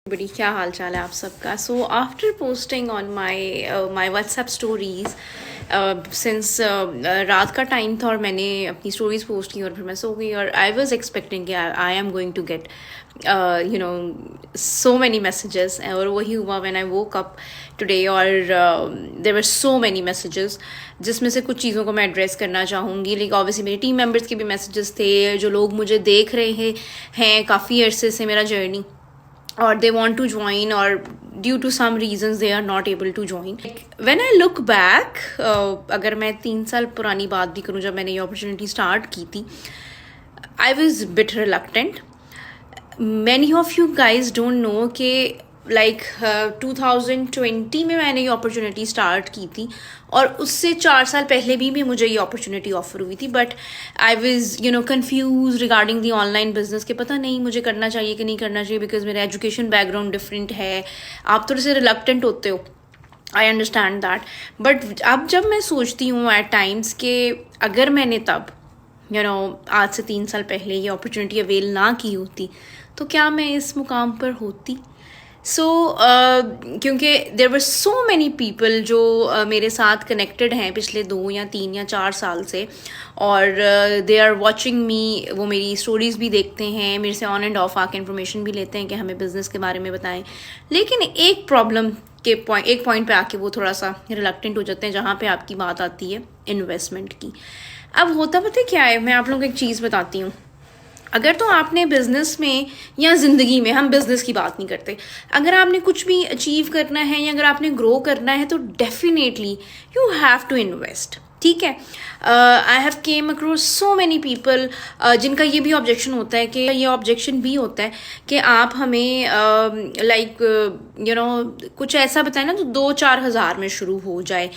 बड़ी क्या हाल चाल है आप सबका। So after posting on my WhatsApp stories since रात का टाइम था और मैंने अपनी स्टोरीज पोस्ट की और फिर मैं सो गई और आई वॉज एक्सपेक्टिंग कि I am going to get you know so many messages और वही हुआ when I woke up today और there were so many messages जिसमें से कुछ चीज़ों को मैं एड्रेस करना चाहूँगी। लेकिन ऑब्वियसली मेरे टीम मेम्बर्स के भी मैसेजेस थे, जो लोग मुझे देख रहे हैं काफ़ी अरसे से मेरा जर्नी और they want to join or due to some reasons they are not able to join. When I look back, अगर मैं 3 साल पुरानी बात भी करूँ जब मैंने ये opportunity start की थी, I was bit reluctant. Many of you guys don't know कि लाइक 2020 में मैंने ये अपॉर्चुनिटी स्टार्ट की थी और उससे 4 साल पहले भी मुझे ये अपॉर्चुनिटी ऑफर हुई थी, but I was confuse regarding the online business के पता नहीं मुझे करना चाहिए कि नहीं करना चाहिए बिकॉज मेरा एजुकेशन बैकग्राउंड डिफरेंट है। आप थोड़े से रिलक्टेंट होते हो, आई अंडरस्टैंड दैट, बट अब जब मैं सोचती हूँ एट टाइम्स कि अगर मैंने तब आज से 3 साल पहले ये अपॉर्चुनिटी अवेल ना की होती तो क्या मैं इस मुकाम पर होती। क्योंकि देर वर सो मैनी पीपल जो मेरे साथ कनेक्टेड हैं पिछले 2 या 3 या 4 साल से और दे आर वॉचिंग मी, वो मेरी स्टोरीज़ भी देखते हैं, मेरे से ऑन एंड ऑफ आके इन्फॉर्मेशन भी लेते हैं कि हमें बिज़नेस के बारे में बताएं। लेकिन एक प्रॉब्लम के एक पॉइंट पे आके वो थोड़ा सा रिलक्टेंट हो जाते हैं जहाँ पे आपकी बात आती है इन्वेस्टमेंट की। अब होता पता क्या है, मैं आप लोगों को एक चीज़ बताती हूँ। अगर तो आपने बिजनेस में या ज़िंदगी में, हम बिजनेस की बात नहीं करते, अगर आपने कुछ भी अचीव करना है या अगर आपने ग्रो करना है तो definitely you have to invest, ठीक है। I have came across so many people जिनका ये भी ऑब्जेक्शन होता है कि ये ऑब्जेक्शन भी होता है कि आप हमें कुछ ऐसा बताएं ना तो 2-4 हज़ार में शुरू हो जाए,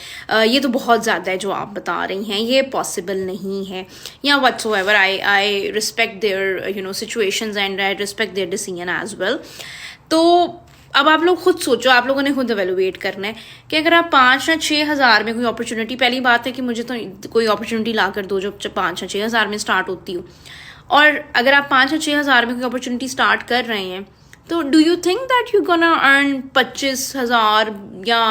ये तो बहुत ज़्यादा है जो आप बता रही हैं, ये पॉसिबल नहीं है, या whatsoever. I respect their situations and I respect their decision as well. तो अब आप लोग खुद सोचो, आप लोगों ने खुद एवेलुएट करना है कि अगर आप 5 या 6 हज़ार में कोई अपॉर्चुनिटी, पहली बात है कि मुझे तो कोई अपॉर्चुनिटी ला कर दो जो 5 या 6 हज़ार में स्टार्ट होती हो, और अगर आप 5 या 6 हज़ार में कोई अपॉर्चुनिटी स्टार्ट कर रहे हैं तो do you think that you gonna earn 25,000 या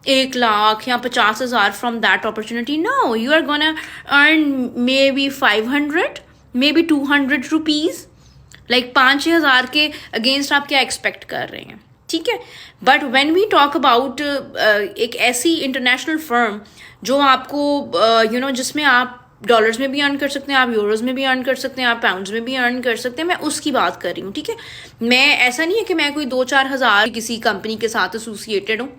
1 लाख या 50,000 from that opportunity? No, you are gonna earn maybe 500, maybe 200 rupees. Like 5-6 हज़ार के अगेंस्ट आप क्या एक्सपेक्ट कर रहे हैं, ठीक है। But when we talk about एक ऐसी इंटरनेशनल फर्म जो आपको जिसमें आप डॉलर्स में भी अर्न कर सकते हैं, आप यूरोज में भी अर्न कर सकते हैं, आप पाउंड्स में भी अर्न कर सकते हैं, मैं उसकी बात कर रही हूँ, ठीक है। मैं ऐसा नहीं है कि मैं कोई 2-4 हज़ार किसी कंपनी के साथ एसोसिएटेड हूँ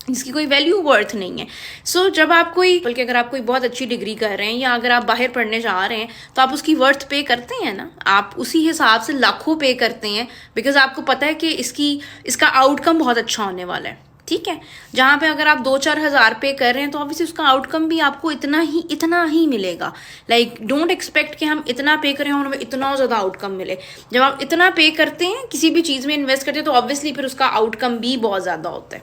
जिसकी कोई वैल्यू वर्थ नहीं है। सो जब आप बल्कि अगर आप कोई बहुत अच्छी डिग्री कर रहे हैं या अगर आप बाहर पढ़ने जा रहे हैं तो आप उसकी वर्थ पे करते हैं ना, आप उसी हिसाब से लाखों पे करते हैं बिकॉज आपको पता है कि इसका आउटकम बहुत अच्छा होने वाला है, ठीक है। जहाँ पे अगर आप 2-4 हज़ार पे कर रहे हैं तो ऑब्वियसली उसका आउटकम भी आपको इतना ही मिलेगा। लाइक डोंट एक्सपेक्ट कि हम इतना पे करें और हमें इतना ज़्यादा आउटकम मिले। जब आप इतना पे करते हैं किसी भी चीज़ में इन्वेस्ट करते हैं तो ऑब्वियसली फिर उसका आउटकम भी बहुत ज़्यादा होता है।